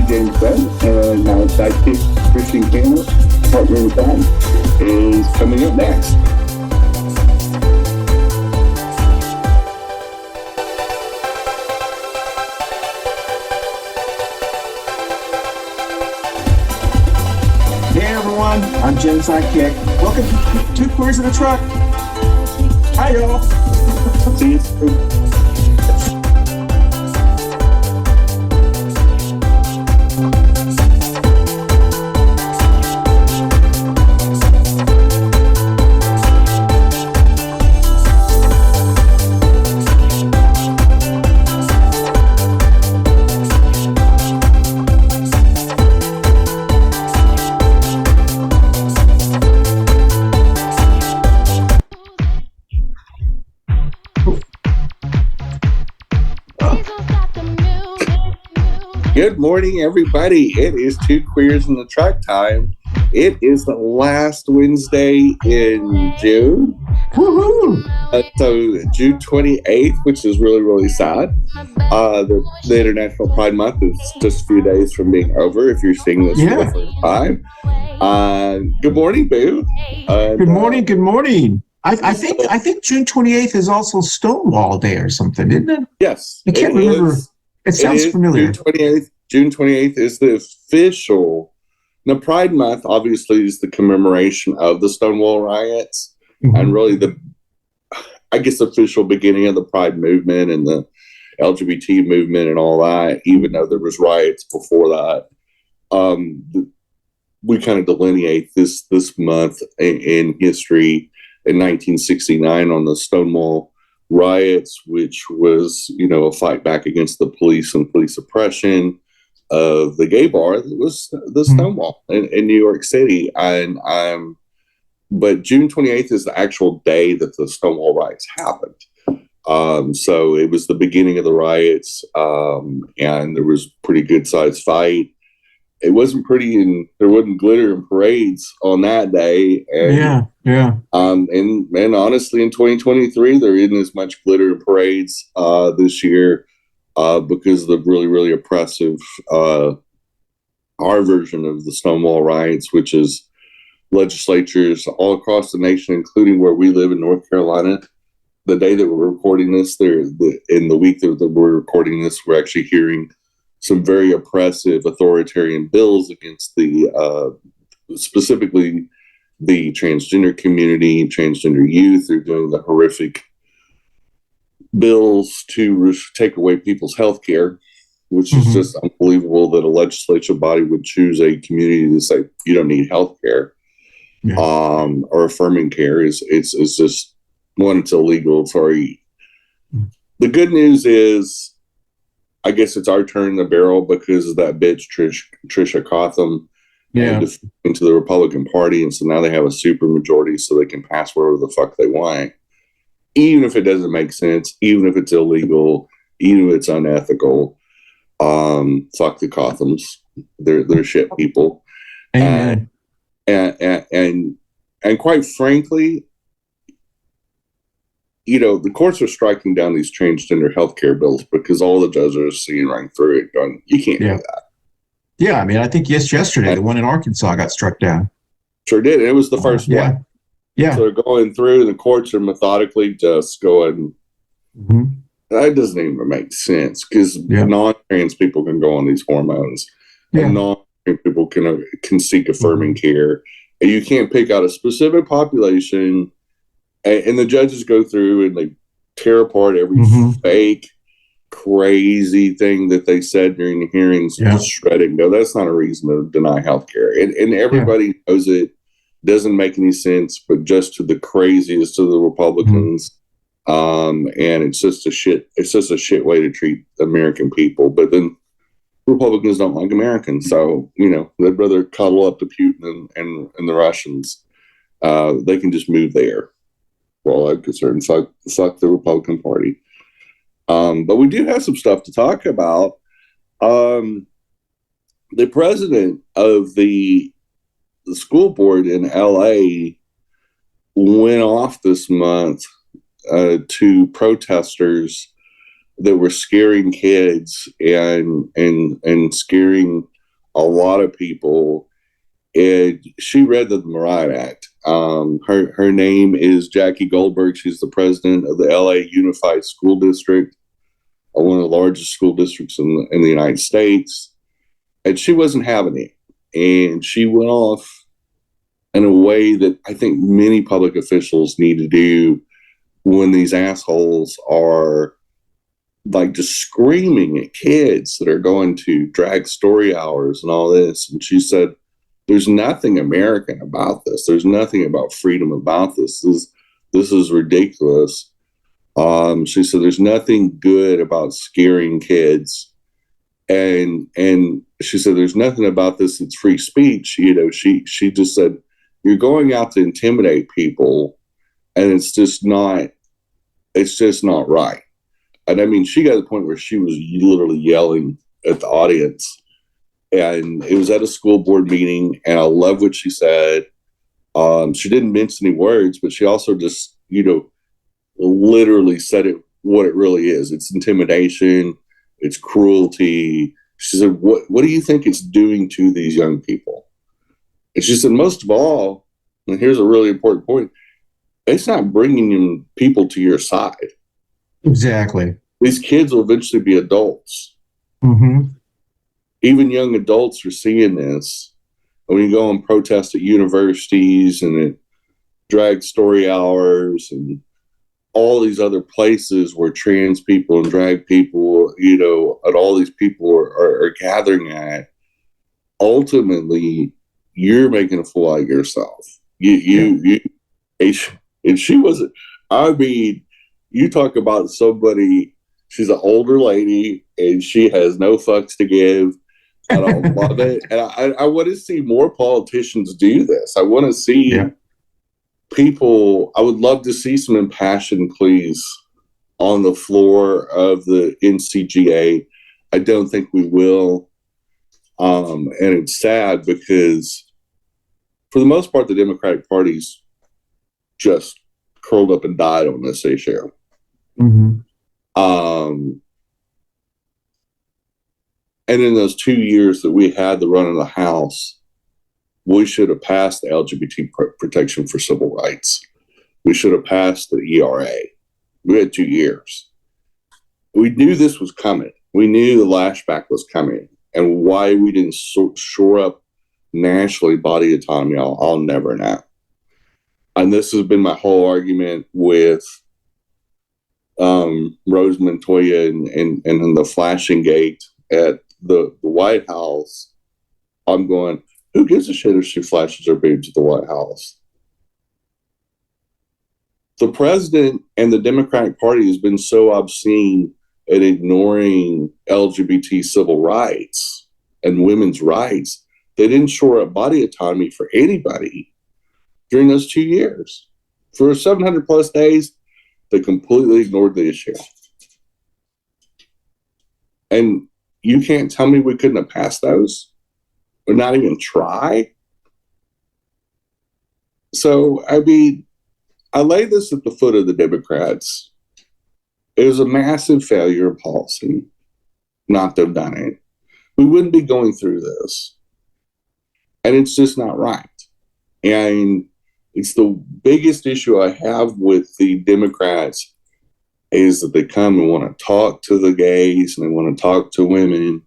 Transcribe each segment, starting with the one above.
Jenny-Jaymes and our sidekick, Christian Cano, partner in crime, is coming up next. Hey everyone, I'm Jen's sidekick. Welcome to Two Queers in a Truck. Hi y'all. See you soon. Good morning, everybody. It is Two Queers in the Truck time. It is the last Wednesday in June. Woohoo! So June 28th, which is really, really sad. The International Pride Month is just a few days from being over if you're seeing this for the first time. Good morning, Boo. Good morning. I think June 28th is also Stonewall Day or something, isn't it? Yes. I can't remember. It sounds familiar. June 28th is the official. Now, Pride Month obviously is the commemoration of the Stonewall riots, and really the official beginning of the Pride movement and the LGBT movement and all that. Even though there was riots before that, we kind of delineate this month in history in 1969 on the Stonewall riots, which was, a fight back against the police and police oppression of the gay bar that was the Stonewall in New York City. But June 28th is the actual day that the Stonewall riots happened. So it was the beginning of the riots, and there was a pretty good sized fight. It wasn't pretty, and there wasn't glitter and parades on that day. And, and honestly, in 2023, there isn't as much glitter and parades this year because of the really, really oppressive our version of the Stonewall riots, which is legislatures all across the nation, including where we live in North Carolina. The day that we're recording this, in the week that we're recording this, we're actually hearing some very oppressive authoritarian bills against specifically the transgender community, transgender youth. They're doing the horrific bills to take away people's health care, which is just unbelievable that a legislature body would choose a community to say, you don't need health care, or affirming care. It's just, one, it's illegal. Sorry. The good news is, I guess it's our turn in the barrel because of that bitch Trisha Cotham into the Republican Party, and so now they have a super majority, so they can pass whatever the fuck they want, even if it doesn't make sense, even if it's illegal, even if it's unethical. Fuck the Cothams, they're shit people. Amen. And quite frankly, the courts are striking down these transgender healthcare bills because all the judges are seeing right through it going, you can't do that. Yeah, I mean, I think yesterday, the one in Arkansas got struck down. Sure did. It was the first one. Yeah. So they're going through, and the courts are methodically just going, that doesn't even make sense because non-trans people can go on these hormones. And non-trans people can seek affirming care. And you can't pick out a specific population. And the judges go through and they tear apart every fake, crazy thing that they said during the hearings, just shred it and go, that's not a reason to deny health care. And everybody knows it doesn't make any sense, but just to the craziest of the Republicans. And it's just a shit way to treat American people. But then Republicans don't like Americans. So, they'd rather cuddle up to Putin and the Russians. They can just move there. Well, I'm concerned, fuck the Republican Party. But we do have some stuff to talk about. The president of the school board in LA went off this month to protesters that were scaring kids and scaring a lot of people. And she read the Mariah Act. Her name is Jackie Goldberg. She's the president of the LA Unified School District, one of the largest school districts in the United States. And she wasn't having it. And she went off in a way that I think many public officials need to do when these assholes are like just screaming at kids that are going to drag story hours and all this. And she said, there's nothing American about this. There's nothing about freedom about this. This is ridiculous. She said, there's nothing good about scaring kids. And she said, there's nothing about this that's free speech. You know, she just said, you're going out to intimidate people, and it's just not right. And I mean, she got to the point where she was literally yelling at the audience, and it was at a school board meeting, and I love what she said. She didn't mince any words, but she also just, you know, literally said it what it really is. It's intimidation. It's cruelty. She said, what do you think it's doing to these young people? And she said, most of all, and here's a really important point, it's not bringing people to your side. Exactly. These kids will eventually be adults. Mm-hmm. Even young adults are seeing this. When you go and protest at universities and at drag story hours and all these other places where trans people and drag people, you know, and all these people are gathering at, ultimately, you're making a fool out of yourself. And she wasn't, I mean, you talk about somebody, she's an older lady and she has no fucks to give. I don't love it. And I want to see more politicians do this. I want to see people, I would love to see some impassioned pleas on the floor of the NCGA. I don't think we will. And it's sad because for the most part, the Democratic Party's just curled up and died on this issue. Mm-hmm. And in those 2 years that we had the run of the House, we should have passed the LGBT protection for civil rights. We should have passed the ERA. We had 2 years. We knew this was coming. We knew the lashback was coming. And why we didn't shore up nationally body autonomy, I'll never know. And this has been my whole argument with Rose Montoya and the flashing gate at the White House. I'm going, who gives a shit if she flashes her boobs at the White House? The president and the Democratic Party has been so obscene at ignoring LGBT civil rights and women's rights. They didn't shore up body autonomy for anybody during those 2 years. For 700 plus days, they completely ignored the issue. And you can't tell me we couldn't have passed those or not even try. So, I mean, I lay this at the foot of the Democrats. It was a massive failure of policy not to have done it. We wouldn't be going through this. And it's just not right. And it's the biggest issue I have with the Democrats is that they come and want to talk to the gays and they want to talk to women.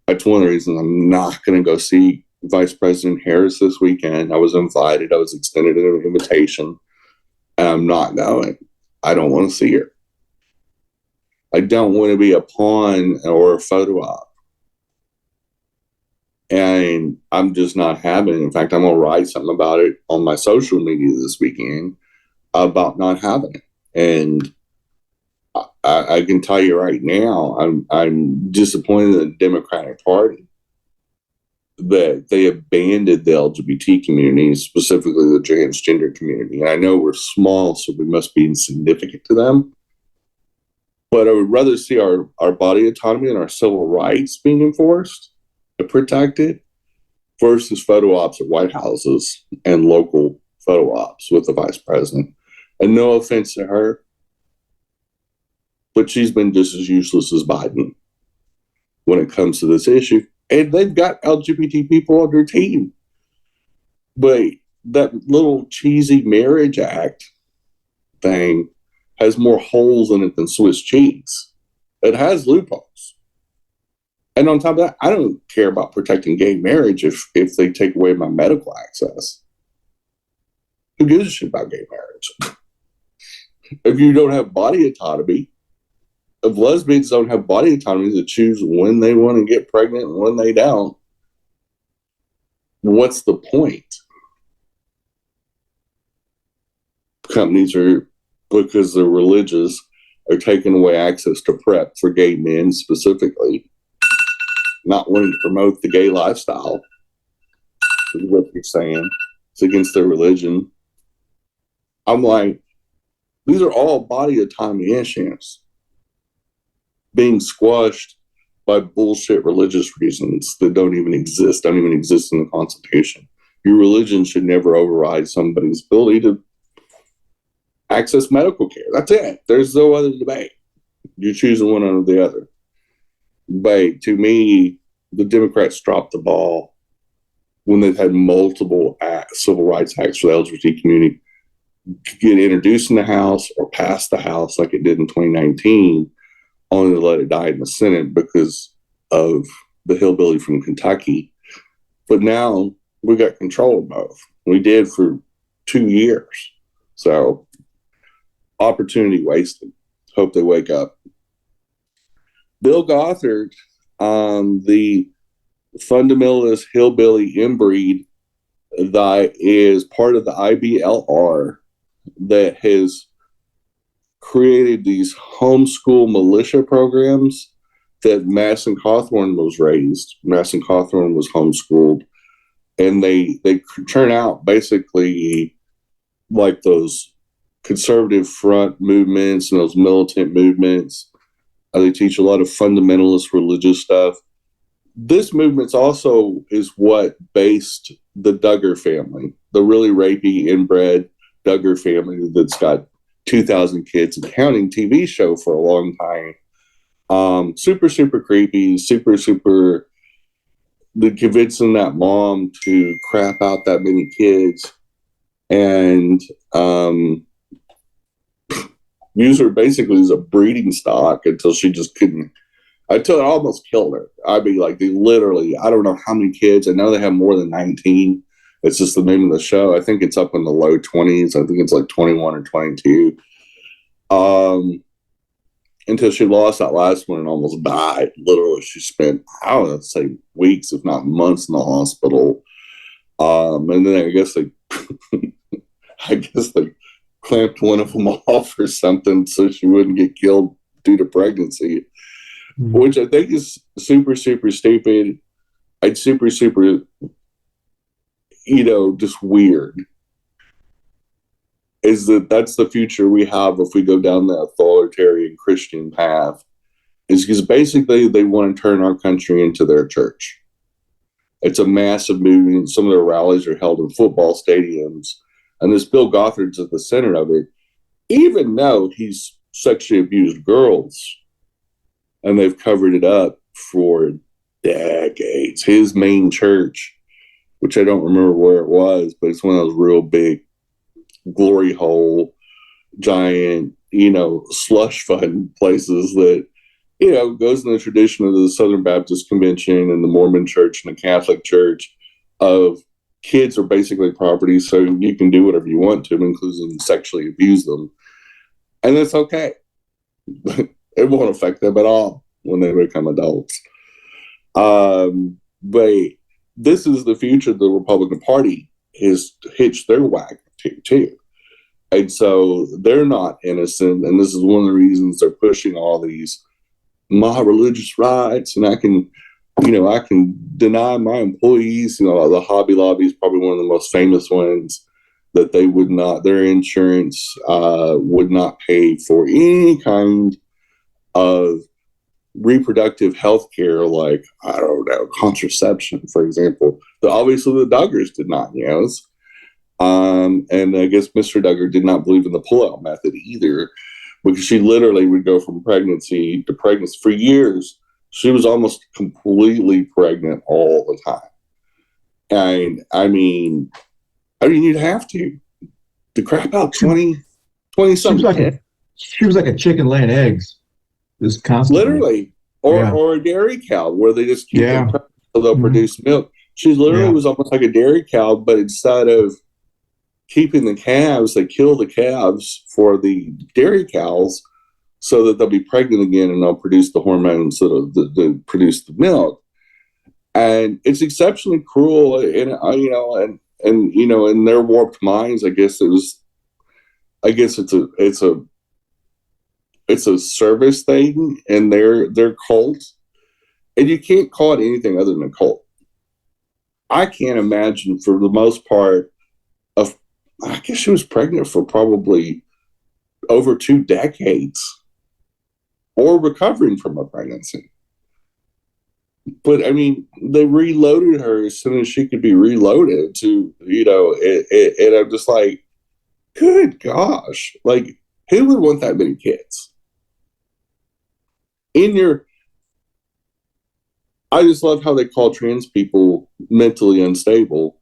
That's one of the reasons I'm not going to go see Vice President Harris this weekend. I was invited. I was extended an invitation. And I'm not going. I don't want to see her. I don't want to be a pawn or a photo op. And I'm just not having it. In fact, I'm going to write something about it on my social media this weekend about not having it. And I can tell you right now, I'm disappointed in the Democratic Party that they abandoned the LGBT community, specifically the transgender community. And I know we're small, so we must be insignificant to them. But I would rather see our body autonomy and our civil rights being enforced and protected versus photo ops at White Houses and local photo ops with the vice president. And no offense to her, but she's been just as useless as Biden when it comes to this issue. And they've got LGBT people on their team. But that little cheesy marriage act thing has more holes in it than Swiss cheese. It has loopholes. And on top of that, I don't care about protecting gay marriage if they take away my medical access. Who gives a shit about gay marriage? If you don't have body autonomy, if lesbians don't have body autonomy to choose when they want to get pregnant and when they don't, what's the point? Companies are, because they're religious, are taking away access to PrEP for gay men specifically, not wanting to promote the gay lifestyle, is what they're saying. It's against their religion. I'm like, these are all body autonomy issues being squashed by bullshit religious reasons that don't even exist in the Constitution. Your religion should never override somebody's ability to access medical care. That's it. There's no other debate. You choose one or the other. But to me, the Democrats dropped the ball when they've had multiple civil rights acts for the LGBT community get introduced in the House or pass the House like it did in 2019, only to let it die in the Senate because of the hillbilly from Kentucky. But now we got control of both. We did for 2 years. So opportunity wasted. Hope they wake up. Bill Gothard, the fundamentalist hillbilly inbreed that is part of the IBLR that has created these homeschool militia programs that Madison Cawthorn was raised. Madison Cawthorn was homeschooled, and they turn out basically like those conservative front movements and those militant movements. They teach a lot of fundamentalist religious stuff. This movement also is what based the Duggar family, the really rapey, inbred Duggar family that's got 2,000 kids and counting TV show for a long time. Super, super creepy, super, convincing that mom to crap out that many kids and use her basically as a breeding stock until she just couldn't, until it almost killed her. I mean, like, they literally, I don't know how many kids. I know they have more than 19. It's just the name of the show. I think it's up in the low 20s. I think it's like 21 or 22. Until she lost that last one and almost died. Literally, she spent, I don't know, say weeks, if not months in the hospital. And then I guess they clamped one of them off or something so she wouldn't get killed due to pregnancy, which I think is super, super stupid. It's super, super, just weird. Is that's the future we have if we go down the authoritarian Christian path, is because basically they want to turn our country into their church. It's a massive movement. Some of their rallies are held in football stadiums. And this Bill Gothard's at the center of it, even though he's sexually abused girls. And they've covered it up for decades. His main church, which I don't remember where it was, but it's one of those real big glory hole, giant, slush fund places that, goes in the tradition of the Southern Baptist Convention and the Mormon Church and the Catholic Church of kids are basically property, so you can do whatever you want to them, including sexually abuse them. And that's okay. It won't affect them at all when they become adults. But this is the future the Republican Party has hitched their wagon to, too. And so they're not innocent, and this is one of the reasons they're pushing all these my religious rights, and I can deny my employees, the Hobby Lobby is probably one of the most famous ones, that they would not, their insurance would not pay for any kind of reproductive health care, like, I don't know, contraception, for example. Obviously the Duggars did not, and I guess Mr. Duggar did not believe in the pull-out method either, because she literally would go from pregnancy to pregnancy. For years, She was almost completely pregnant all the time. And I mean, you'd have to crap out 20 something. She was like a chicken laying eggs. Just constantly. Literally. Or a dairy cow where they just keep them pregnant so they'll produce milk. She literally was almost like a dairy cow, but instead of keeping the calves, they kill the calves for the dairy cows so that they'll be pregnant again and they'll produce the hormones that produce the milk. And it's exceptionally cruel, and in their warped minds, I guess it's a service thing in their cult, and you can't call it anything other than a cult. I can't imagine, for the most part, I guess she was pregnant for probably over 2 decades, or recovering from a pregnancy. But I mean, they reloaded her as soon as she could be reloaded to, and I'm just like, good gosh, like, who would want that many kids? I just love how they call trans people mentally unstable.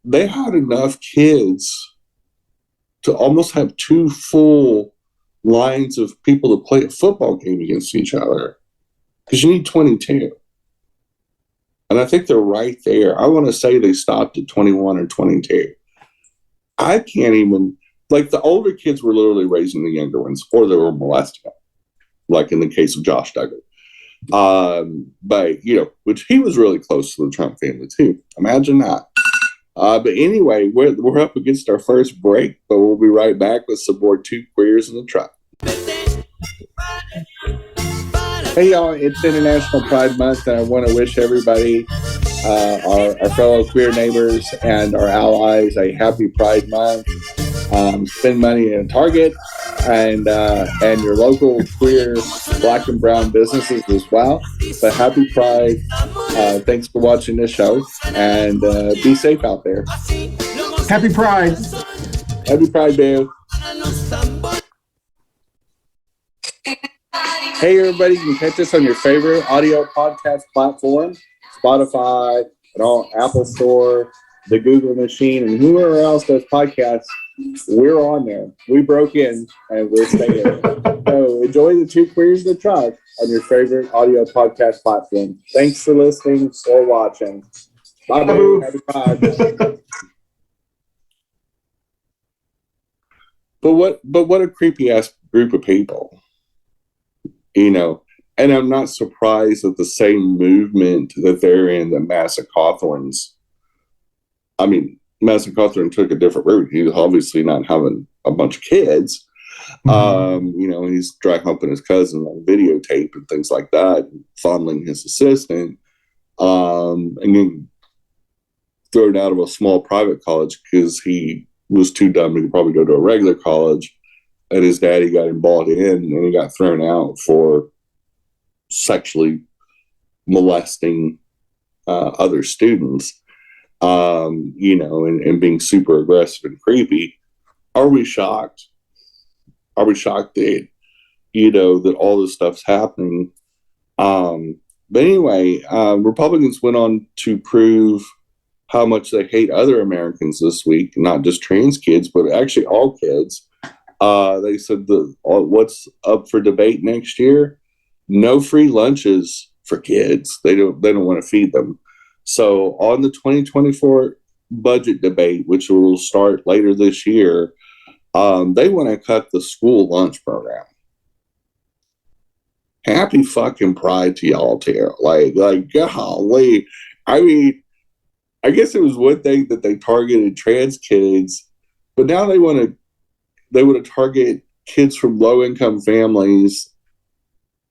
They had enough kids to almost have 2 full lines of people to play a football game against each other. Because you need 22. And I think they're right there. I want to say they stopped at 21 or 22. I can't even, like, the older kids were literally raising the younger ones, or they were molesting them, like in the case of Josh Duggar. But, which he was really close to the Trump family too. Imagine that. But anyway, we're up against our first break, but we'll be right back with some more Two Queers in the Truck. Hey y'all, it's International Pride Month, and I want to wish everybody, our fellow queer neighbors and our allies, a happy Pride Month. Spend money in Target and your local queer Black and brown businesses as well. But happy Pride. Thanks for watching this show, and be safe out there. Happy Pride. Happy Pride, Dave. Hey, everybody, you can catch us on your favorite audio podcast platform, Spotify, and all Apple Store, the Google machine, and whoever else does podcasts. We're on there. We broke in, and we're staying. So enjoy the Two Queers in the Truck on your favorite audio podcast platform. Thanks for listening or watching. Bye-bye. Happy Pride. But what a creepy-ass group of people. And I'm not surprised at the same movement that they're in that Massa Cawthorn's. I mean, Massa Cawthorn took a different route. He was obviously not having a bunch of kids. He's dry humping his cousin on videotape and things like that, and fondling his assistant, and getting thrown out of a small private college because he was too dumb to probably go to a regular college. And his daddy got him bought in, and he got thrown out for sexually molesting other students, and being super aggressive and creepy. Are we shocked? Are we shocked that, that all this stuff's happening? But anyway, Republicans went on to prove how much they hate other Americans this week, not just trans kids, but actually all kids. They said what's up for debate next year? No free lunches for kids. They don't want to feed them. So on the 2024 budget debate, which will start later this year, they want to cut the school lunch program. Happy fucking Pride to y'all too. Like golly. I mean, I guess it was one thing that they targeted trans kids, but now they want to target kids from low-income families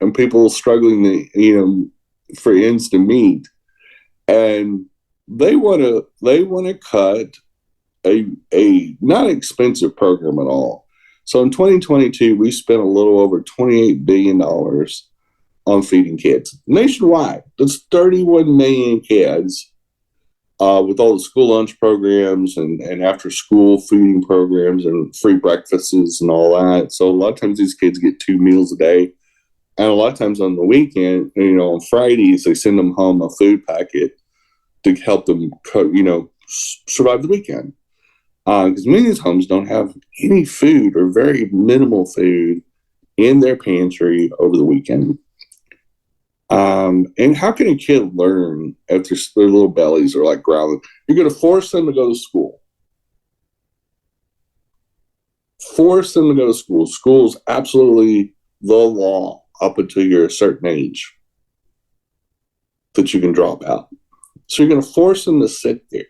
and people struggling to, for ends to meet. And they want to cut a not expensive program at all. So in 2022, we spent a little over $28 billion on feeding kids nationwide. That's 31 million kids. With all the school lunch programs and after school feeding programs and free breakfasts and all that. So a lot of times these kids get 2 meals a day. And a lot of times on the weekend, on Fridays, they send them home a food packet to help them, survive the weekend. Because many of these homes don't have any food or very minimal food in their pantry over the weekend. And how can a kid learn if their little bellies are like growling? You're going to force them to go to school. Force them to go to school. School is absolutely the law up until you're a certain age that you can drop out. So you're going to force them to sit there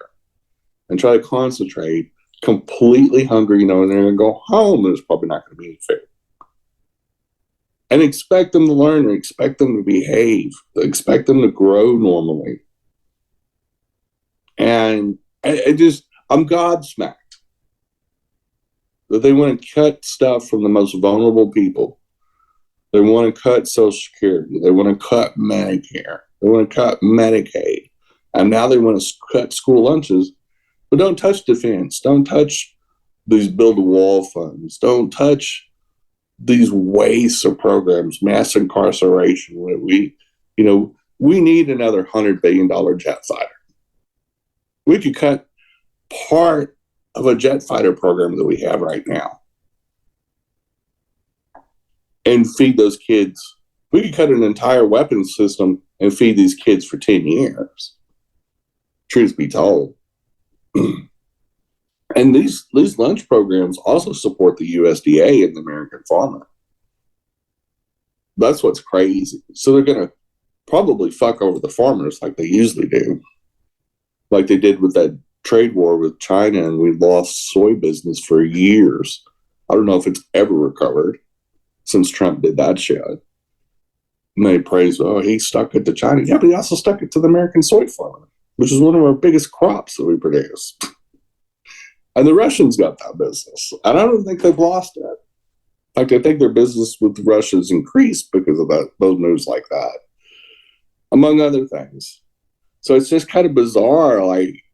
and try to concentrate, completely hungry, and they're going to go home, and there's probably not going to be any food. And expect them to learn, or expect them to behave, expect them to grow normally. And I'm gobsmacked that they want to cut stuff from the most vulnerable people. They want to cut Social Security. They want to cut Medicare. They want to cut Medicaid. And now they want to cut school lunches. But don't touch defense. Don't touch these build-a-wall funds. Don't touch these wastes of programs, mass incarceration. We need another $100 billion jet fighter. We could cut part of a jet fighter program that we have right now and feed those kids. We could cut an entire weapons system and feed these kids for 10 years. Truth be told. And these lunch programs also support the USDA and the American farmer. That's what's crazy. So they're going to probably fuck over the farmers like they usually do. Like they did with that trade war with China, and we lost soy business for years. I don't know if it's ever recovered since Trump did that shit. And they praise, he stuck it to China. Yeah, but he also stuck it to the American soy farmer, which is one of our biggest crops that we produce. And the Russians got that business. And I don't think they've lost it. In fact, I think their business with Russia has increased because of those moves like that, among other things. So it's just kind of bizarre. Like,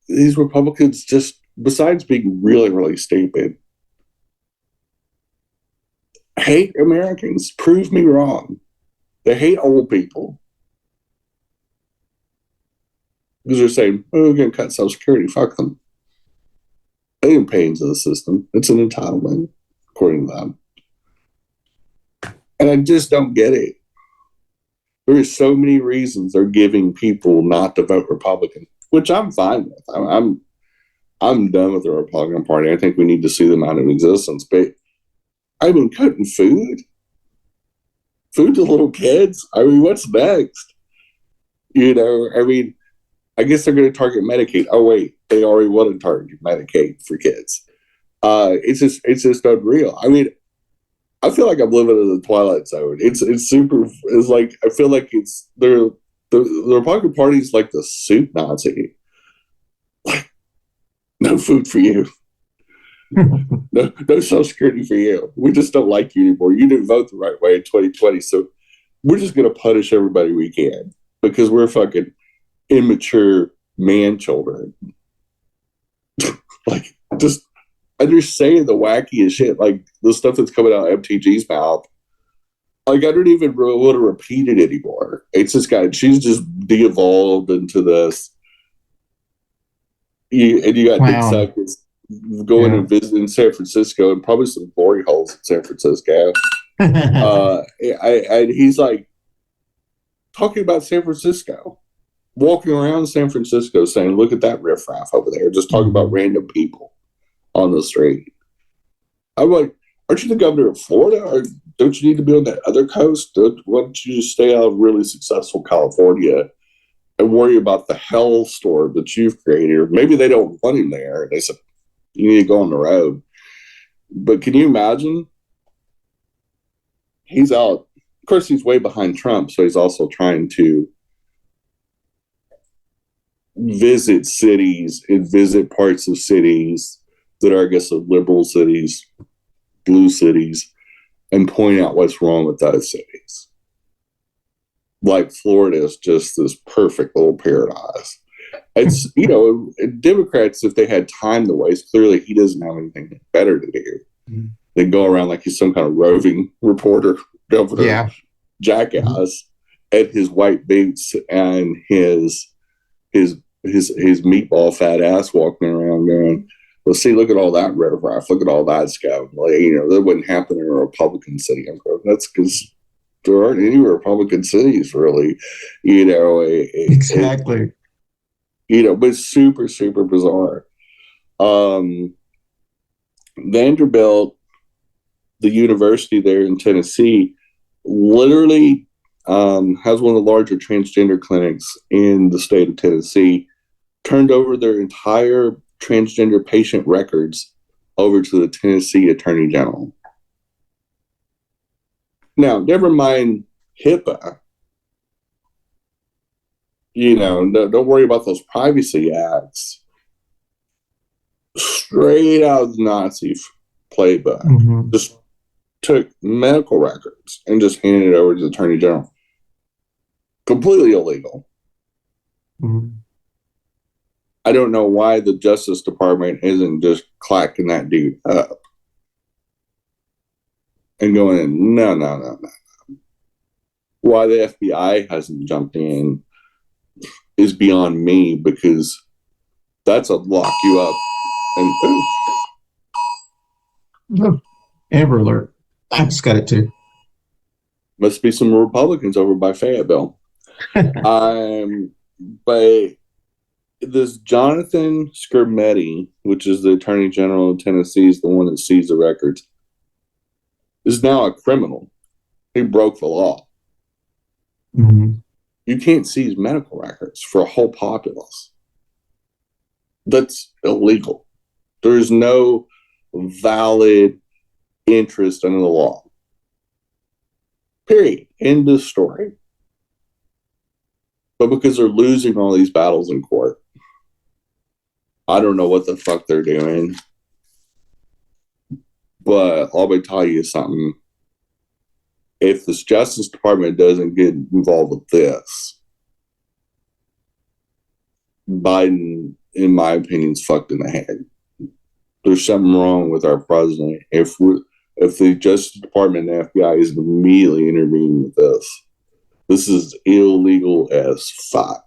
these Republicans just, besides being really, really stupid, hate Americans. Prove me wrong. They hate old people. Because they're saying, we're going to cut Social Security. Fuck them. They didn't pay into the system. It's an entitlement, according to them. And I just don't get it. There are so many reasons they're giving people not to vote Republican, which I'm fine with. I'm done with the Republican Party. I think we need to see them out of existence. But cutting food to little kids. What's next? I guess they're going to target Medicaid. Oh wait, they already want to target Medicaid for kids. It's just unreal. I feel like I'm living in the Twilight Zone. It's super. It's like I feel like the Republican Party is like the soup Nazi. Like, no food for you. No Social Security for you. We just don't like you anymore. You didn't vote the right way in 2020, so we're just going to punish everybody we can because we're fucking immature man children. Like, just saying the wackiest shit, like the stuff that's coming out of MTG's mouth. Like, I don't even really want to repeat it anymore. It's this guy. She's just de-evolved into this. You got Dick Suckers going and visiting San Francisco, and probably some glory holes in San Francisco. And he's like talking about San Francisco, walking around San Francisco saying, look at that riffraff over there, just talking about random people on the street. I'm like, aren't you the governor of Florida? Or don't you need to be on that other coast? Why don't you just stay out of really successful California and worry about the hell storm that you've created? Or maybe they don't want him there. They said, you need to go on the road. But can you imagine? He's out. Of course, he's way behind Trump, so he's also trying to visit cities and visit parts of cities that are, I guess, liberal cities, blue cities, and point out what's wrong with those cities. Like Florida is just this perfect little paradise. It's, Democrats, if they had time to waste, clearly he doesn't have anything better to do than go around like he's some kind of roving reporter governor jackass, and his white boots and his meatball fat ass walking around going, well, see, look at all that riffraff, look at all that scum. Like, that wouldn't happen in a Republican city. I'm going, that's because there aren't any Republican cities really, Exactly. But it's super, super bizarre. Vanderbilt, the university there in Tennessee, literally has one of the larger transgender clinics in the state of Tennessee, turned over their entire transgender patient records over to the Tennessee Attorney General. Now, never mind HIPAA. Don't worry about those privacy acts. Straight out of the Nazi playbook. Just took medical records and just handed it over to the Attorney General. Completely illegal. I don't know why the Justice Department isn't just clacking that dude up and going, no. Why the FBI hasn't jumped in is beyond me, because that's a lock you up and Look, Amber Alert. I just got it too. Must be some Republicans over by Fayetteville. But this Jonathan Skrmetti, which is the Attorney General of Tennessee, is the one that sees the records, is now a criminal. He broke the law. You can't seize medical records for a whole populace. That's illegal. There's no valid interest under the law. Period. End of story. But because they're losing all these battles in court, I don't know what the fuck they're doing. But I'll be telling you something. If this Justice Department doesn't get involved with this, Biden, in my opinion, is fucked in the head. There's something wrong with our president. If the Justice Department and the FBI isn't immediately intervening with this is illegal as fuck.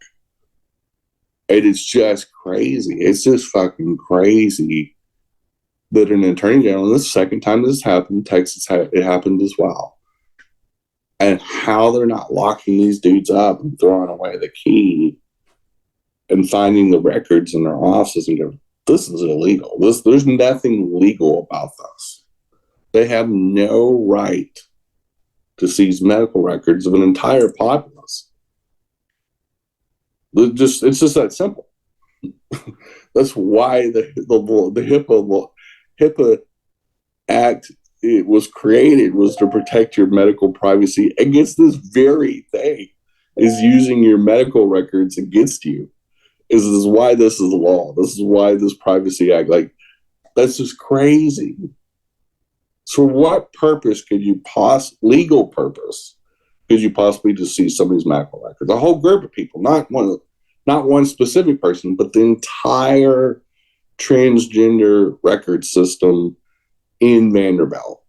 And it's just crazy. It's just fucking crazy that an attorney general, and this is the second time this happened, Texas, it happened as well. And how they're not locking these dudes up and throwing away the key and finding the records in their offices and go, this is illegal. There's nothing legal about this. They have no right to seize medical records of an entire populace. It's just that simple. That's why the HIPAA Act it was created was to protect your medical privacy against this very thing, is using your medical records against you. This is why this is law. This is why this Privacy Act, that's just crazy. So what purpose could you legal purpose could you possibly just see somebody's medical records? A whole group of people, not one specific person, but the entire transgender record system in Vanderbilt.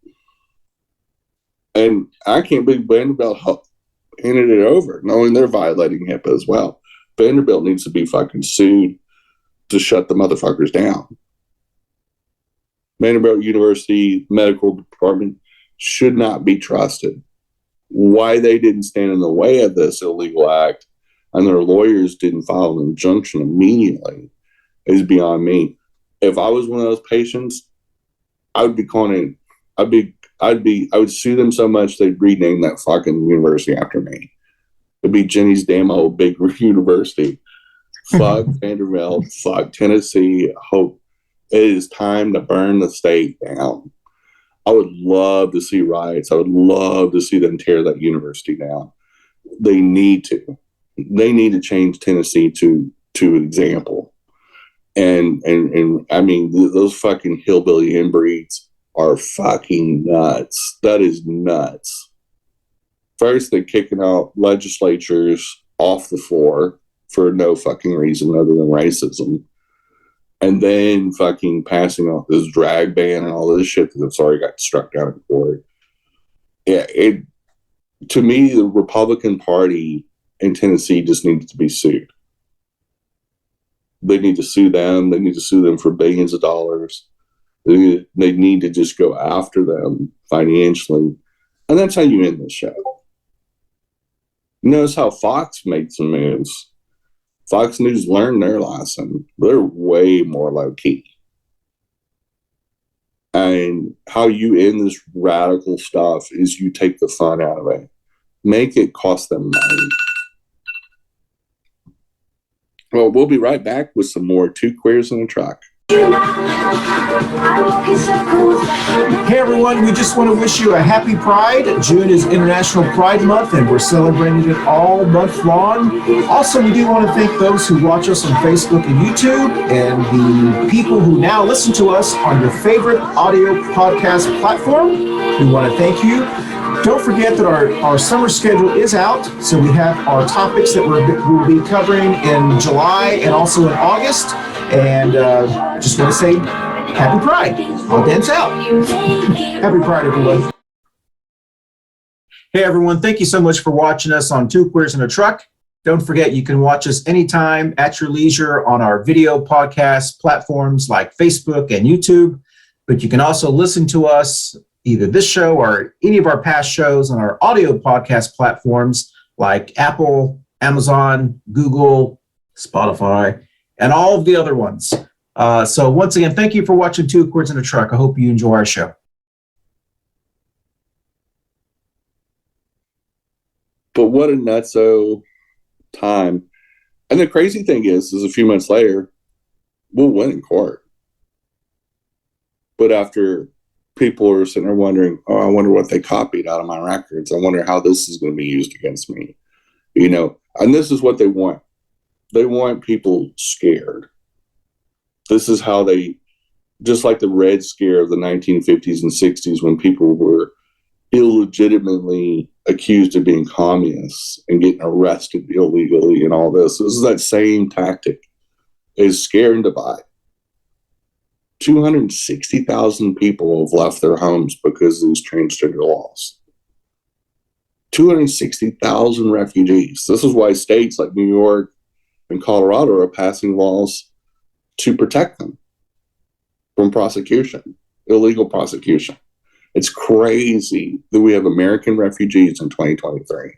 And I can't believe Vanderbilt handed it over, knowing they're violating HIPAA as well. Vanderbilt needs to be fucking sued to shut the motherfuckers down. Vanderbilt University Medical Department should not be trusted. Why they didn't stand in the way of this illegal act and their lawyers didn't file an injunction immediately is beyond me. If I was one of those patients, I would be calling in. I would sue them so much they'd rename that fucking university after me. It'd be Jenny's damn old big university. Fuck Vanderbilt. Fuck Tennessee. Hope it is time to burn the state down. I would love to see riots. I would love to see them tear that university down. They need to. They need to change Tennessee to example. And I mean, those fucking hillbilly inbreeds are fucking nuts. That is nuts. First, they're kicking out legislatures off the floor for no fucking reason other than racism. And then fucking passing off this drag ban and all this shit that's already got struck down in court. Yeah, to me, the Republican Party in Tennessee just needs to be sued. They need to sue them. They need to sue them for billions of dollars. They need to just go after them financially. And that's how you end the show. Notice how Fox made some moves. Fox News learned their lesson. They're way more low-key. And how you end this radical stuff is you take the fun out of it. Make it cost them money. Well, we'll be right back with some more Two Queers in a Truck. Hey everyone, we just want to wish you a happy Pride. June is International Pride Month and we're celebrating it all month long. Also, we do want to thank those who watch us on Facebook and YouTube and the people who now listen to us on your favorite audio podcast platform. We want to thank you. Don't forget that our summer schedule is out, so we have our topics that we'll be covering in July and also in August. And just want to say happy Pride. I'll dance out. Happy Pride, everyone. Hey, everyone. Thank you so much for watching us on Two Queers in a Truck. Don't forget, you can watch us anytime at your leisure on our video podcast platforms like Facebook and YouTube. But you can also listen to us, either this show or any of our past shows, on our audio podcast platforms like Apple, Amazon, Google, Spotify, and all of the other ones. So once again, thank you for watching Two Queers in a Truck. I hope you enjoy our show. But what a nutso time. And the crazy thing is a few months later, we'll win in court. But after people are sitting there wondering, oh, I wonder what they copied out of my records. I wonder how this is going to be used against me. You know, and this is what they want. They want people scared. This is how they, just like the Red Scare of the 1950s and 60s, when people were illegitimately accused of being communists and getting arrested illegally and all this. This is that same tactic, is scare and divide. 260,000 people have left their homes because of these transgender laws. 260,000 refugees. This is why states like New York and Colorado are passing laws to protect them from prosecution, illegal prosecution. It's crazy that we have American refugees in 2023.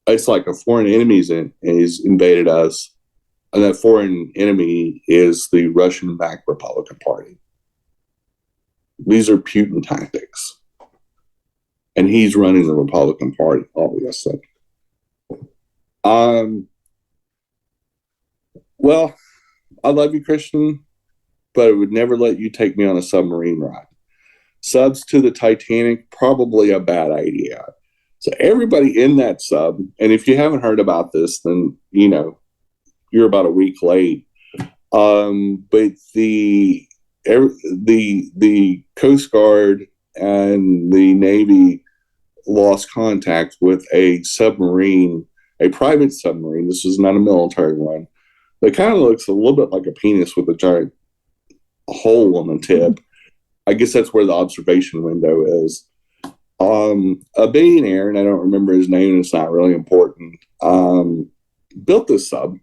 It's like a foreign enemy has invaded us, and that foreign enemy is the Russian-backed Republican Party. These are Putin tactics. And he's running the Republican Party, obviously. Well, I love you, Christian, but I would never let you take me on a submarine ride. Subs to the Titanic, probably a bad idea. So everybody in that sub, and if you haven't heard about this, then, you know, you're about a week late. But the Coast Guard and the Navy lost contact with a submarine, a private submarine. This is not a military one. It kind of looks a little bit like a penis with a giant hole on the tip. I guess that's where the observation window is. A billionaire, and I don't remember his name, and it's not really important, built this sub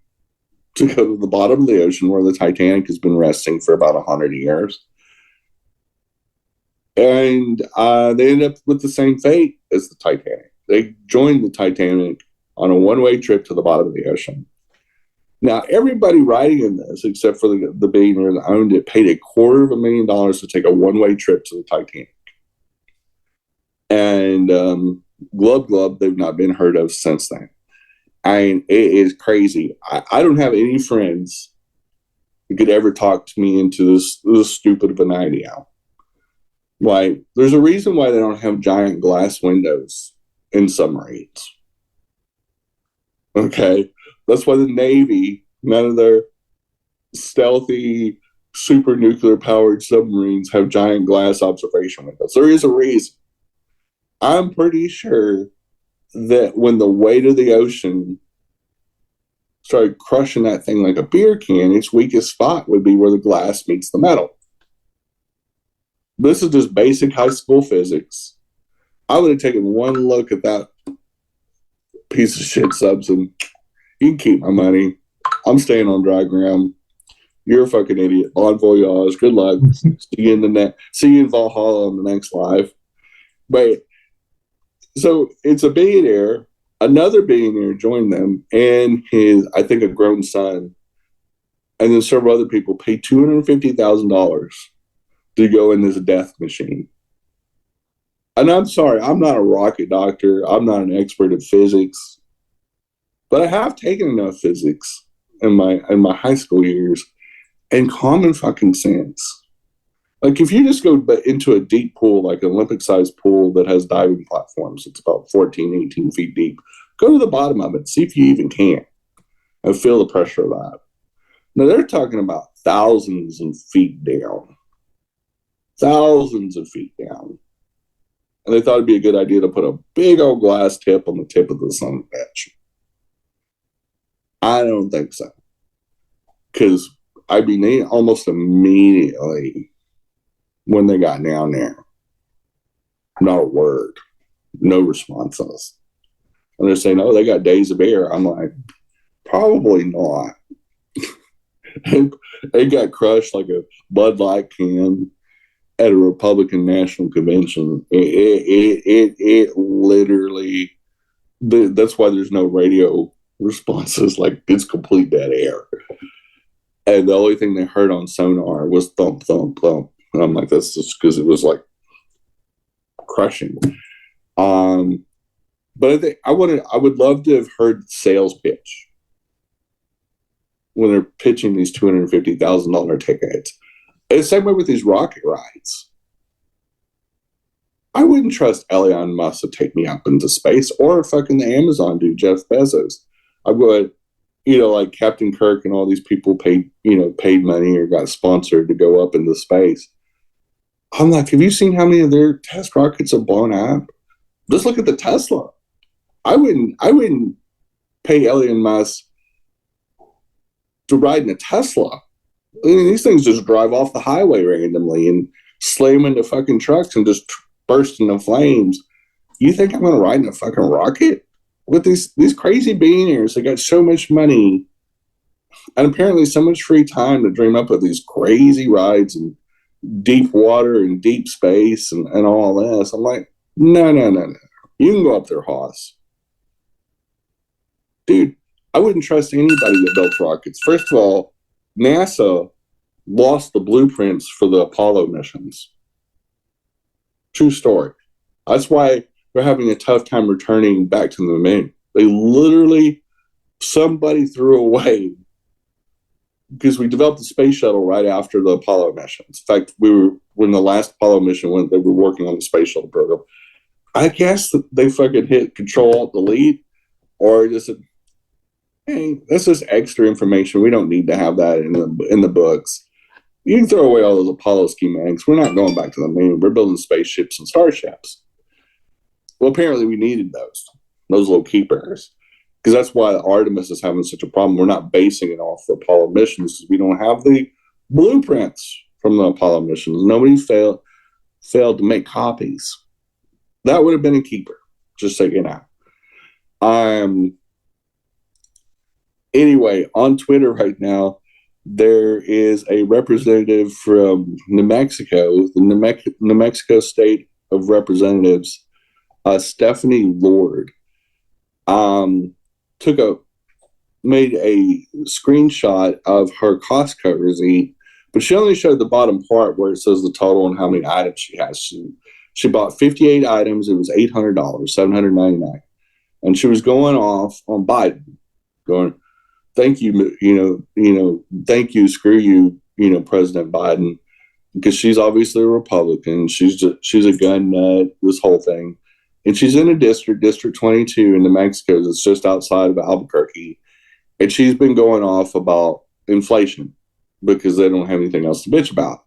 to go to the bottom of the ocean where the Titanic has been resting for about 100 years. And they ended up with the same fate as the Titanic. They joined the Titanic on a one-way trip to the bottom of the ocean. Now, everybody riding in this, except for the billionaire that owned it, paid $250,000 to take a one-way trip to the Titanic. And glub, they've not been heard of since then. I mean, it is crazy. I don't have any friends who could ever talk to me into this stupid of an idea. Why? There's a reason why they don't have giant glass windows in submarines. Okay? That's why the Navy, none of their stealthy, super nuclear powered submarines have giant glass observation windows. There is a reason. I'm pretty sure that when the weight of the ocean started crushing that thing like a beer can, its weakest spot would be where the glass meets the metal. This is just basic high school physics. I would have taken one look at that piece of shit subs and you can keep my money. I'm staying on dry ground. You're a fucking idiot. Bon voyage. Good luck. See you in Valhalla on the next live. But so it's a billionaire. Another billionaire joined them, and I think, a grown son, and then several other people paid $250,000 to go in this death machine. And I'm sorry, I'm not a rocket doctor. I'm not an expert in physics, but I have taken enough physics in my high school years and common fucking sense. Like, if you just go into a deep pool, like an Olympic-sized pool that has diving platforms, it's about 14, 18 feet deep, go to the bottom of it, see if you even can, and feel the pressure of that. Now, they're talking about thousands of feet down. Thousands of feet down. And they thought it'd be a good idea to put a big old glass tip on the tip of the sun patch. I don't think so. Because, I mean, almost immediately when they got down there, not a word, no responses. And they're saying, oh, they got days of air. I'm like, probably not. And they got crushed like a Bud Light can at a Republican National Convention. It literally, that's why there's no radio responses. Like, it's complete dead air. And the only thing they heard on sonar was thump, thump, thump. And I'm like, that's just because it was like crushing. But I think I would love to have heard the sales pitch when they're pitching these $250,000 tickets. And the same way with these rocket rides. I wouldn't trust Elon Musk to take me up into space, or fucking the Amazon dude, Jeff Bezos. I would, like Captain Kirk and all these people paid money or got sponsored to go up into space. I'm like, have you seen how many of their test rockets have blown up? Just look at the Tesla. I wouldn't pay Elon Musk to ride in a Tesla. I mean, these things just drive off the highway randomly and slam into fucking trucks and just burst into flames. You think I'm going to ride in a fucking rocket? With these crazy billionaires, they got so much money and apparently so much free time to dream up of these crazy rides and deep water and deep space and all this. I'm like, no. You can go up there, Hoss. Dude, I wouldn't trust anybody that built rockets. First of all, NASA lost the blueprints for the Apollo missions. True story. That's why they're having a tough time returning back to the moon. They literally, somebody threw away, because we developed the space shuttle right after the Apollo missions. In fact, when the last Apollo mission went, they were working on the space shuttle program. I guess they fucking hit Control-Alt-Delete, or just said, hey, that's just extra information. We don't need to have that in the books. You can throw away all those Apollo schematics. We're not going back to the moon. We're building spaceships and starships. Well, apparently we needed those little keepers, because that's why Artemis is having such a problem. We're not basing it off the Apollo missions because we don't have the blueprints from the Apollo missions. Nobody failed to make copies. That would have been a keeper, just so you know. Anyway, on Twitter right now, there is a representative from New Mexico, the New Mexico State of Representatives, Stephanie Lord, made a screenshot of her Costco receipt, but she only showed the bottom part where it says the total and how many items she has. She bought 58 items. It was $800, $799, and she was going off on Biden, going, "Thank you, thank you, screw you, President Biden," because she's obviously a Republican. She's a gun nut. This whole thing. And she's in a District 22 in New Mexico that's just outside of Albuquerque. And she's been going off about inflation because they don't have anything else to bitch about.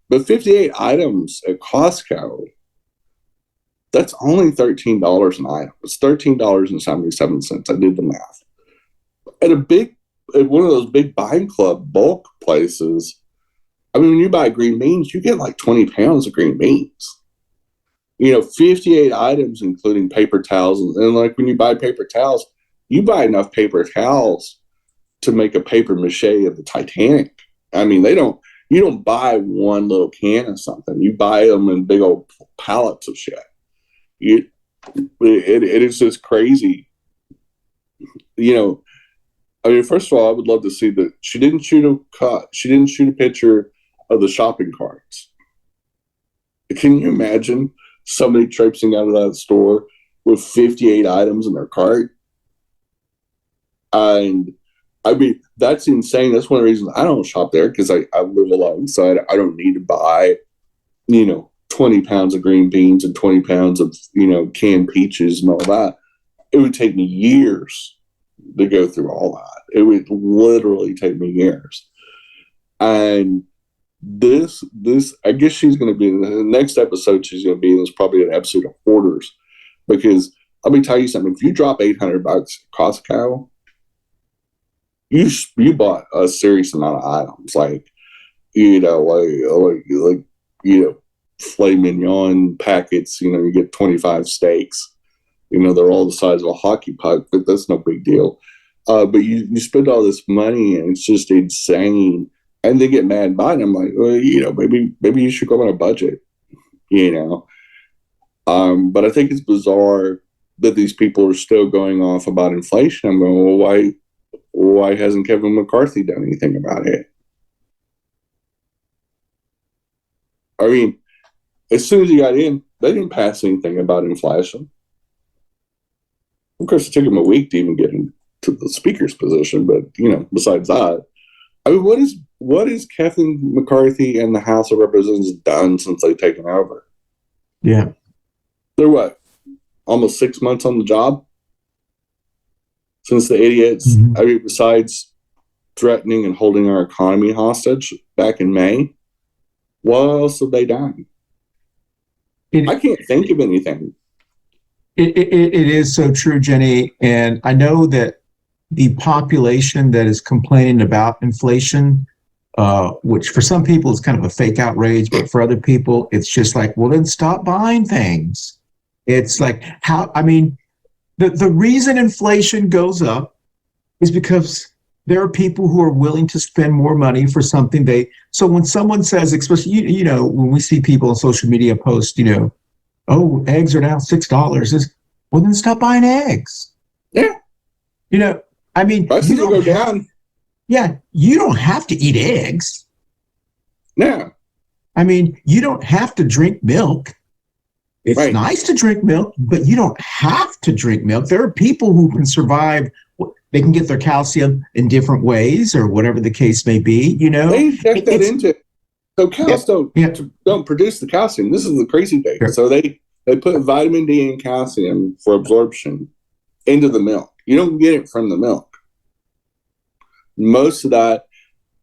But 58 items at Costco, that's only $13 an item. It's $13.77. I did the math. At one of those big buying club bulk places, I mean, when you buy green beans, you get like 20 pounds of green beans. 58 items, including paper towels. And like when you buy paper towels, you buy enough paper towels to make a paper mache of the Titanic. I mean, you don't buy one little can of something. You buy them in big old pallets of shit. It is just crazy. I mean, first of all, I would love to see that she didn't shoot a picture of the shopping carts. Can you imagine somebody traipsing out of that store with 58 items in their cart? And I mean, that's insane. That's one of the reasons I don't shop there, because I live alone, so I don't need to buy, 20 pounds of green beans and 20 pounds of, canned peaches and all that. It would take me years to go through all that. It would literally take me years. And this, I guess she's going to be in the next episode. She's going to be in is probably an episode of Hoarders, because let me tell you something. If you drop $800 at Costco, you bought a serious amount of items, like filet mignon packets. You get 25 steaks. They're all the size of a hockey puck, but that's no big deal. But you spend all this money, and it's just insane. And they get mad and buy it. I'm like, well, maybe you should go on a budget. But I think it's bizarre that these people are still going off about inflation. I'm going, well, why hasn't Kevin McCarthy done anything about it? I mean, as soon as he got in, they didn't pass anything about inflation. Of course, it took him a week to even get into the speaker's position, but besides that, I mean, what is Kevin McCarthy and the House of Representatives done since they've taken over? Yeah, they're what, almost 6 months on the job since the idiots. Mm-hmm. I mean, besides threatening and holding our economy hostage back in May, what else have they done? I can't think of anything. It is so true, Jenny. And I know that the population that is complaining about inflation, which for some people is kind of a fake outrage, but for other people, it's just like, well, then stop buying things. It's like the reason inflation goes up is because there are people who are willing to spend more money for something so when someone says, especially, when we see people on social media post, oh, eggs are now $6, well, then stop buying eggs. Yeah. Prices will go down. Yeah. You don't have to eat eggs. Yeah. You don't have to drink milk. It's right. Nice to drink milk, but you don't have to drink milk. There are people who can survive. They can get their calcium in different ways, or whatever the case may be. They inject that into it. So cows don't produce the calcium. This is the crazy thing. Sure. So they put vitamin D and calcium for absorption into the milk. You don't get it from the milk. Most of that,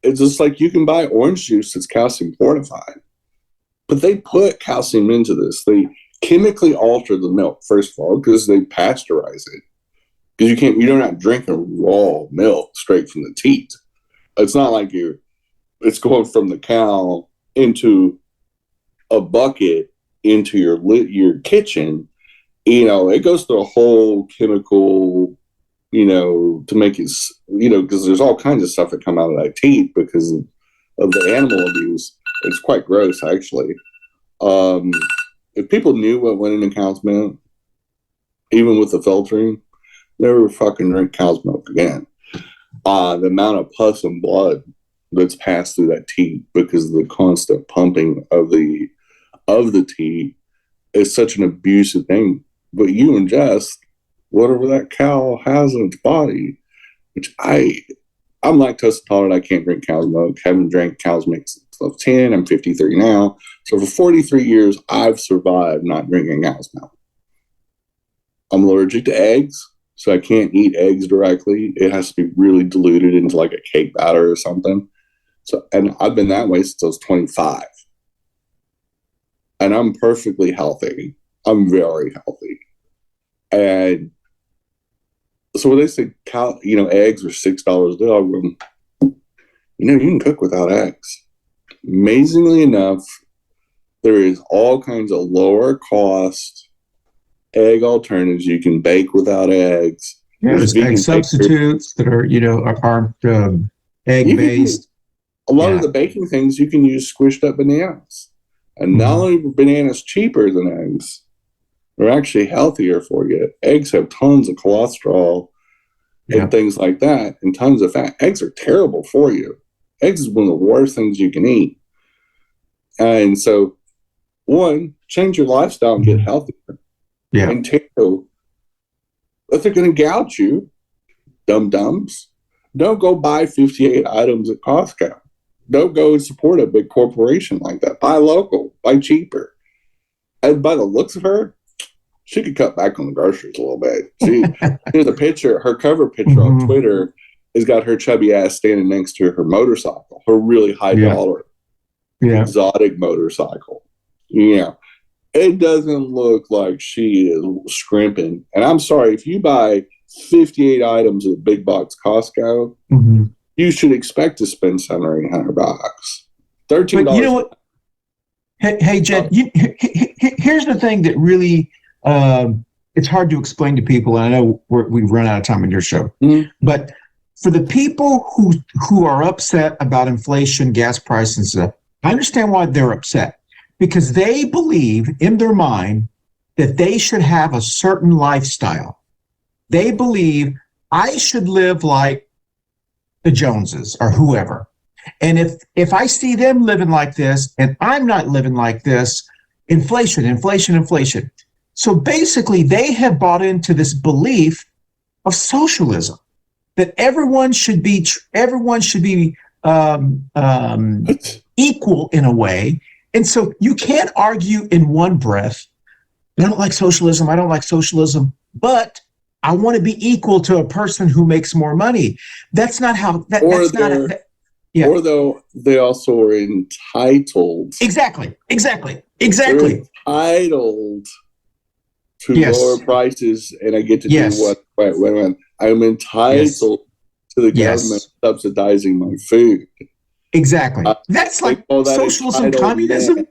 it's just like you can buy orange juice that's calcium fortified, but they put calcium into this. They chemically alter the milk, first of all, because they pasteurize it. Because you're not drinking raw milk straight from the teat. It's not like it's going from the cow into a bucket into your kitchen. It goes through a whole chemical, to make it, because there's all kinds of stuff that come out of that teat because of the animal abuse. It's quite gross, actually. If people knew what went into cow's milk, even with the filtering, never fucking drink cow's milk again. The amount of pus and blood that's passed through that teat because of the constant pumping of the teat is such an abusive thing. But you ingest whatever that cow has in its body, which I'm lactose intolerant. I can't drink cow's milk. Haven't drank cow's milk since I was 10. I'm 53 now. So for 43 years, I've survived not drinking cow's milk. I'm allergic to eggs. So I can't eat eggs directly. It has to be really diluted into like a cake batter or something. So, and I've been that way since I was 25. And I'm perfectly healthy. I'm very healthy. And so when they say eggs are $6 a day, you can cook without eggs. Amazingly enough, there is all kinds of lower cost egg alternatives. You can bake without eggs. Yeah, there's egg substitutes that are, aren't egg based. A lot of the baking things you can use squished up bananas. And not only are bananas cheaper than eggs, they're actually healthier for you. Eggs have tons of cholesterol and things like that, and tons of fat. Eggs are terrible for you. Eggs is one of the worst things you can eat. And so, one, change your lifestyle and get healthier. Yeah. And two, if they're going to gouge you, dum-dums, don't go buy 58 items at Costco. Don't go support a big corporation like that. Buy local, buy cheaper. And by the looks of her, she could cut back on the groceries a little bit. Here's a picture, her cover picture on Twitter has got her chubby ass standing next to her motorcycle, her really high dollar exotic motorcycle. It doesn't look like she is scrimping. And I'm sorry, if you buy 58 items at big box Costco, you should expect to spend $700 or $800. $13. But you know what? Hey, Jen, here's the thing that really it's hard to explain to people, and I know we've run out of time on your show. But for the people who are upset about inflation, gas prices, and stuff, I understand why they're upset. Because they believe in their mind that they should have a certain lifestyle. They believe I should live like the Joneses or whoever. And if I see them living like this and I'm not living like this, inflation. So basically they have bought into this belief of socialism, that everyone should be equal in a way. And so you can't argue in one breath, I don't like socialism, but I want to be equal to a person who makes more money. That's not how or though they also are entitled. Exactly. They're entitled to lower prices, and I get to do what? Wait. I'm entitled to the government subsidizing my food. Exactly. That's like socialism, communism.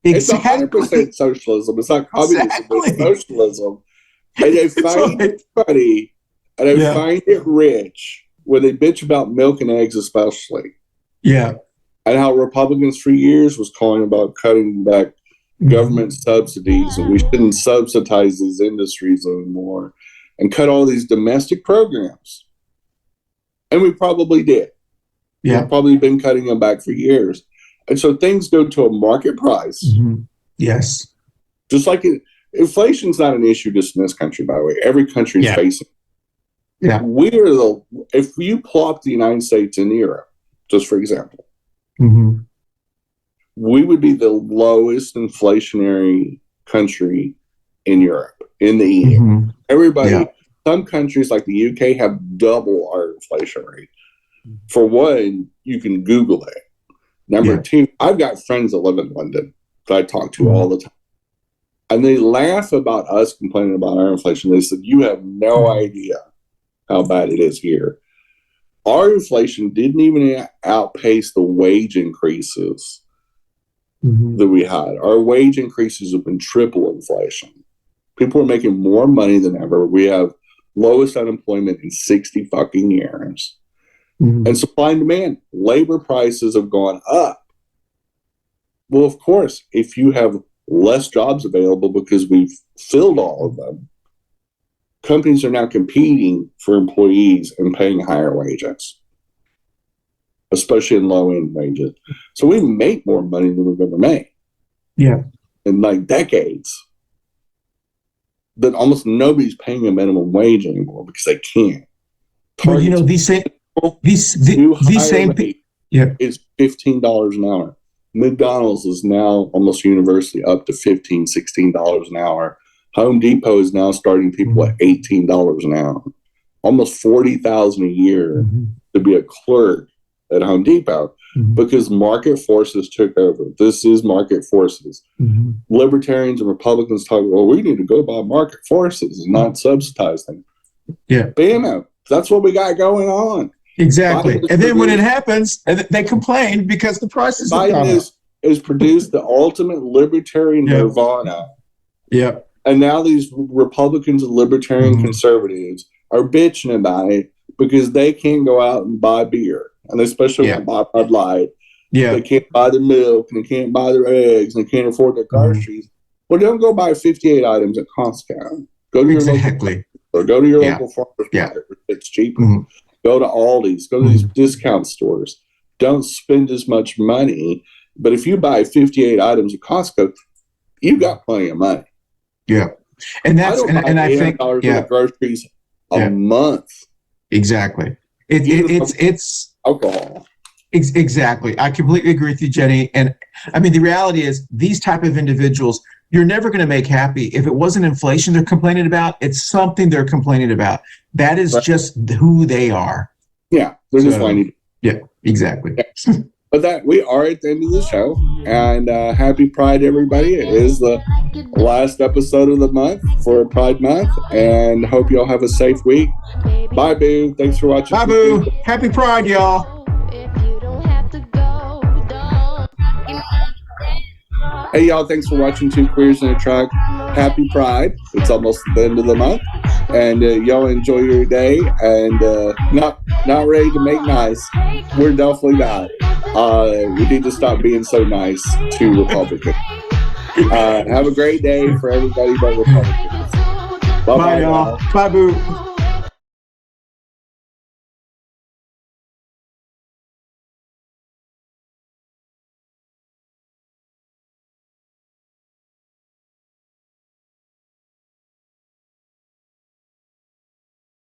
It's 100% socialism. It's not communism. It's socialism. And they find it funny, and they find it rich when they bitch about milk and eggs, especially. Yeah. And how Republicans for years was calling about cutting back government subsidies, and we shouldn't subsidize these industries anymore, and cut all these domestic programs. And we probably did. We've probably been cutting them back for years. And so things go to a market price. Yes. Just like inflation's not an issue just in this country, by the way. Every country is facing it. Yeah. If you plop the United States in Europe, just for example, we would be the lowest inflationary country in Europe, in the EU. Some countries like the UK have double our inflation rate. For one, you can Google it. Number two, I've got friends that live in London that I talk to all the time. And they laugh about us complaining about our inflation. They said, you have no idea how bad it is here. Our inflation didn't even outpace the wage increases that we had. Our wage increases have been triple inflation. People are making more money than ever. We have lowest unemployment in 60 fucking years. And supply and demand, labor prices have gone up. Well, of course, if you have less jobs available because we've filled all of them, companies are now competing for employees and paying higher wages, especially in low-end wages. So we make more money than we've ever made. Yeah. In like decades. But almost nobody's paying a minimum wage anymore because they can't. Well, these same it's $15 an hour. McDonald's is now almost universally up to $15, $16 an hour. Home Depot is now starting people at $18 an hour. Almost $40,000 a year to be a clerk at Home Depot because market forces took over. This is market forces. Libertarians and Republicans talk, well, we need to go by market forces and not subsidize them. Yeah. Bam, that's what we got going on. Exactly. And then when it happens, they complain because the prices have gone up. has produced the ultimate libertarian nirvana. Yep. And now these Republicans and libertarian conservatives are bitching about it because they can't go out and buy beer, and especially buy Bud Light. Yeah. They can't buy their milk, and they can't buy their eggs, and they can't afford their groceries. Well, don't go buy 58 items at Costco. Go to your local or go to your local farmer's market. It's cheaper. Go to Aldi's. Go to these discount stores. Don't spend as much money. But if you buy 58 items at Costco, you got plenty of money. Yeah, and that's I think worth of groceries a month. Exactly. It's alcohol. Exactly. I completely agree with you, Jenny. And I mean, the reality is these type of individuals, you're never going to make happy. If it wasn't inflation they're complaining about, it's something they're complaining about. That is just who they are. Yeah, they're just whiny. Yeah, exactly. Yeah. But that we are at the end of the show, and happy Pride, everybody! It is the last episode of the month for Pride Month, and hope y'all have a safe week. Bye, Boo. Thanks for watching. Bye, Boo. Happy Pride, y'all. Hey, y'all. Thanks for watching Two Queers in a Truck. Happy Pride. It's almost the end of the month, and y'all enjoy your day. And not ready to make nice. We're definitely not. We need to stop being so nice to Republicans. Have a great day for everybody but Republicans. Bye, y'all. Bye, Boo.